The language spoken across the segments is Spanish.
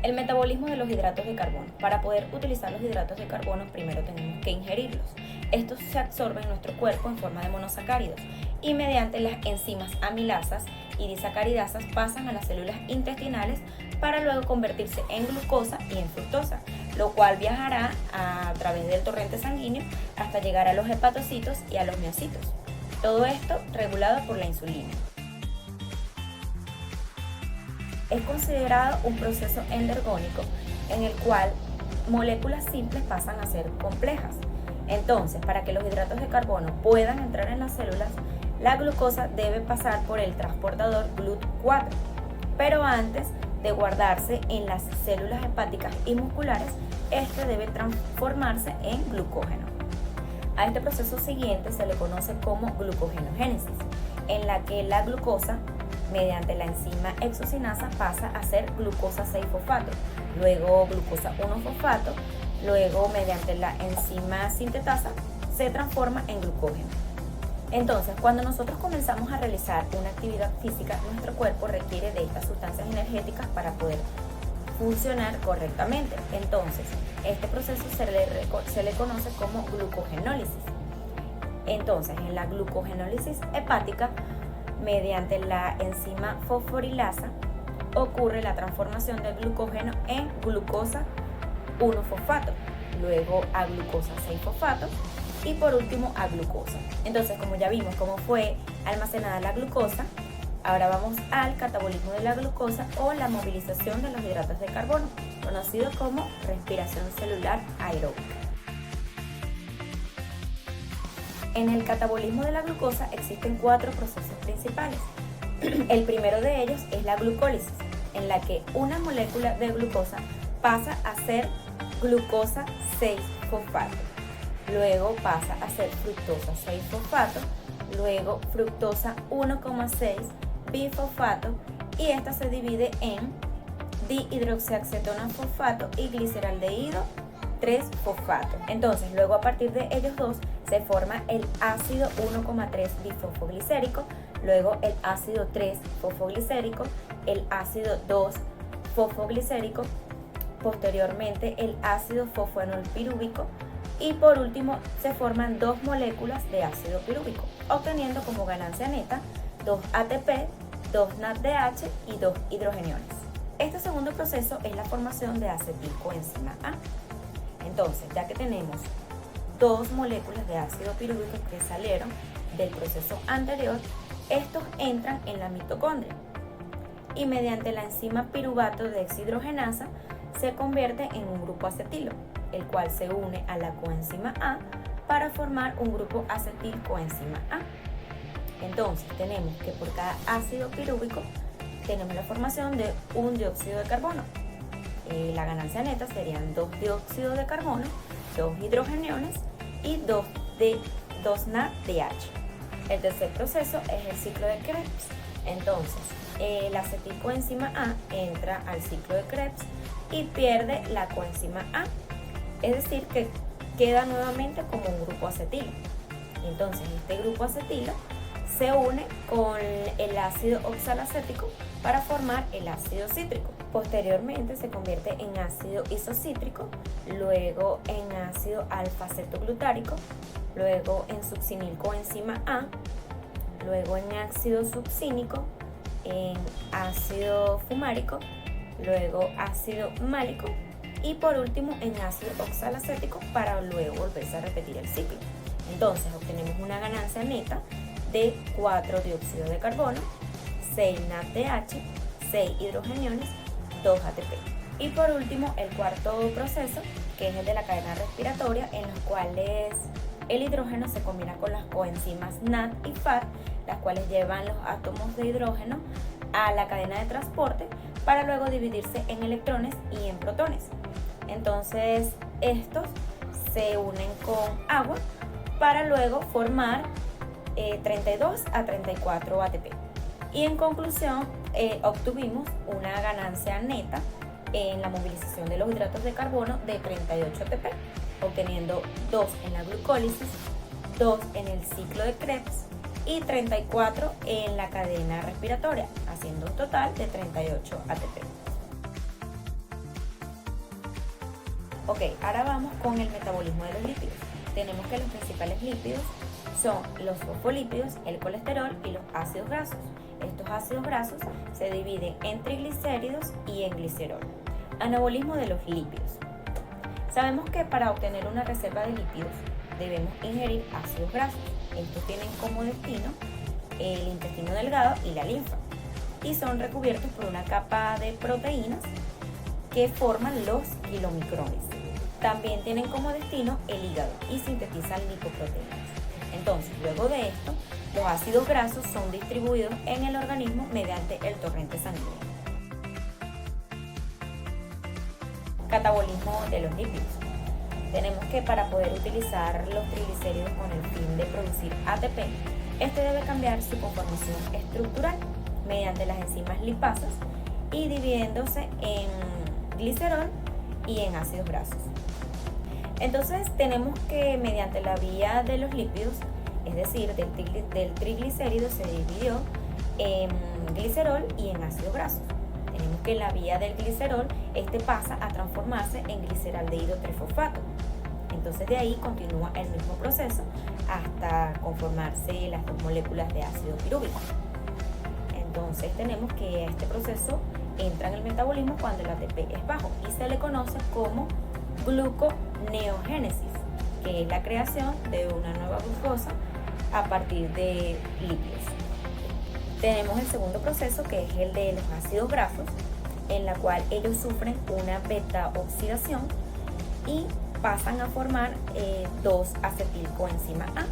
El metabolismo de los hidratos de carbono. Para poder utilizar los hidratos de carbono, primero tenemos que ingerirlos. Estos se absorben en nuestro cuerpo en forma de monosacáridos y mediante las enzimas amilasas y disacaridasas pasan a las células intestinales para luego convertirse en glucosa y en fructosa, lo cual viajará a través del torrente sanguíneo hasta llegar a los hepatocitos y a los miocitos. Todo esto regulado por la insulina. Es considerado un proceso endergónico en el cual moléculas simples pasan a ser complejas. Entonces, para que los hidratos de carbono puedan entrar en las células, la glucosa debe pasar por el transportador GLUT4, pero antes de guardarse en las células hepáticas y musculares, este debe transformarse en glucógeno. A este proceso siguiente se le conoce como glucogenogénesis, en la que la glucosa, mediante la enzima exocinasa, pasa a ser glucosa 6-fosfato, luego glucosa 1-fosfato, luego mediante la enzima sintetasa se transforma en glucógeno. Entonces, cuando nosotros comenzamos a realizar una actividad física, nuestro cuerpo requiere de estas sustancias energéticas para poder funcionar correctamente. Entonces, este proceso se le conoce como glucogenólisis. Entonces, en la glucogenólisis hepática, mediante la enzima fosforilasa, ocurre la transformación del glucógeno en glucosa 1-fosfato, luego a glucosa 6-fosfato y por último a glucosa. Entonces, como ya vimos cómo fue almacenada la glucosa, ahora vamos al catabolismo de la glucosa o la movilización de los hidratos de carbono, conocido como respiración celular aeróbica. En el catabolismo de la glucosa existen 4 procesos principales. El primero de ellos es la glucólisis, en la que una molécula de glucosa pasa a ser glucosa 6-fosfato, luego pasa a ser fructosa 6-fosfato, luego fructosa 1,6 bifosfato y esta se divide en dihidroxiacetona fosfato y gliceraldehído 3-fosfato. Entonces, luego a partir de ellos dos se forma el ácido 1,3 bifosfoglicérico, luego el ácido 3-fosfoglicérico, el ácido 2-fosfoglicérico, posteriormente el ácido fosfoenolpirúvico y por último se forman 2 moléculas de ácido pirúvico, obteniendo como ganancia neta 2 ATP, 2 NADH y 2 hidrogeniones. Este segundo proceso es la formación de acetilcoenzima A. Entonces, ya que tenemos 2 moléculas de ácido pirúvico que salieron del proceso anterior, estos entran en la mitocondria y mediante la enzima piruvato deshidrogenasa se convierte en un grupo acetilo, el cual se une a la coenzima A para formar un grupo acetilcoenzima A. Entonces tenemos que por cada ácido pirúvico tenemos la formación de un dióxido de carbono. La ganancia neta serían 2 dióxidos de carbono, 2 hidrogeniones y 2 NADH. El tercer proceso es el ciclo de Krebs. Entonces, la acetilcoenzima A entra al ciclo de Krebs y pierde la coenzima A, es decir, que queda nuevamente como un grupo acetilo. Entonces, este grupo acetilo se une con el ácido oxalacético para formar el ácido cítrico. Posteriormente se convierte en ácido isocítrico, luego en ácido alfa-acetoglutárico, luego en succinilcoenzima A, luego en ácido succínico, en ácido fumárico, luego ácido málico y por último en ácido oxalacético para luego volverse a repetir el ciclo. Entonces obtenemos una ganancia neta de 4 dióxidos de carbono, 6 NADH, 6 hidrogeniones, 2 ATP. Y por último el cuarto proceso, que es el de la cadena respiratoria, en los cuales el hidrógeno se combina con las coenzimas NAD y FAD, las cuales llevan los átomos de hidrógeno a la cadena de transporte para luego dividirse en electrones y en protones. Entonces estos se unen con agua para luego formar 32 a 34 ATP. Y en conclusión obtuvimos una ganancia neta en la movilización de los hidratos de carbono de 38 ATP, obteniendo 2 en la glucólisis, 2 en el ciclo de Krebs y 34 en la cadena respiratoria, haciendo un total de 38 ATP. Ok, ahora vamos con el metabolismo de los lípidos. Tenemos que los principales lípidos son los fosfolípidos, el colesterol y los ácidos grasos. Estos ácidos grasos se dividen en triglicéridos y en glicerol. Anabolismo de los lípidos. Sabemos que para obtener una reserva de lípidos debemos ingerir ácidos grasos. Estos tienen como destino el intestino delgado y la linfa y son recubiertos por una capa de proteínas que forman los kilomicrones. También tienen como destino el hígado y sintetizan lipoproteínas. Entonces, luego de esto, los ácidos grasos son distribuidos en el organismo mediante el torrente sanguíneo. Catabolismo de los lípidos. Tenemos que para poder utilizar los triglicéridos con el fin de producir ATP, este debe cambiar su conformación estructural mediante las enzimas lipasas y dividiéndose en glicerol y en ácidos grasos. Entonces tenemos que mediante la vía de los lípidos, es decir, del triglicérido se dividió en glicerol y en ácidos grasos. Tenemos que en la vía del glicerol, este pasa a transformarse en gliceraldehído trifosfato. Entonces de ahí continúa el mismo proceso hasta conformarse las dos moléculas de ácido pirúvico. Entonces tenemos que este proceso entra en el metabolismo cuando el ATP es bajo y se le conoce como gluconeogénesis, que es la creación de una nueva glucosa a partir de lípidos. Tenemos el segundo proceso, que es el de los ácidos grasos, en la cual ellos sufren una beta oxidación y pasan a formar 2-acetilcoenzima A.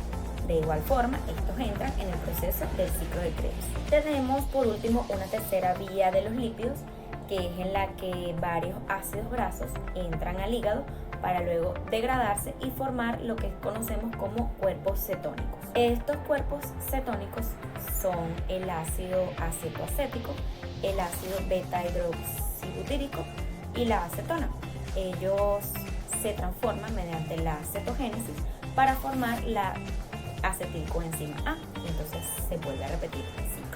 De igual forma, estos entran en el proceso del ciclo de Krebs. Tenemos por último una tercera vía de los lípidos, que es en la que varios ácidos grasos entran al hígado para luego degradarse y formar lo que conocemos como cuerpos cetónicos. Estos cuerpos cetónicos son el ácido acetoacético, el ácido beta-hidroxibutírico y la acetona. Ellos se transforman mediante la cetogénesis para formar la acetilcoenzima A y entonces se vuelve a repetir el ciclo.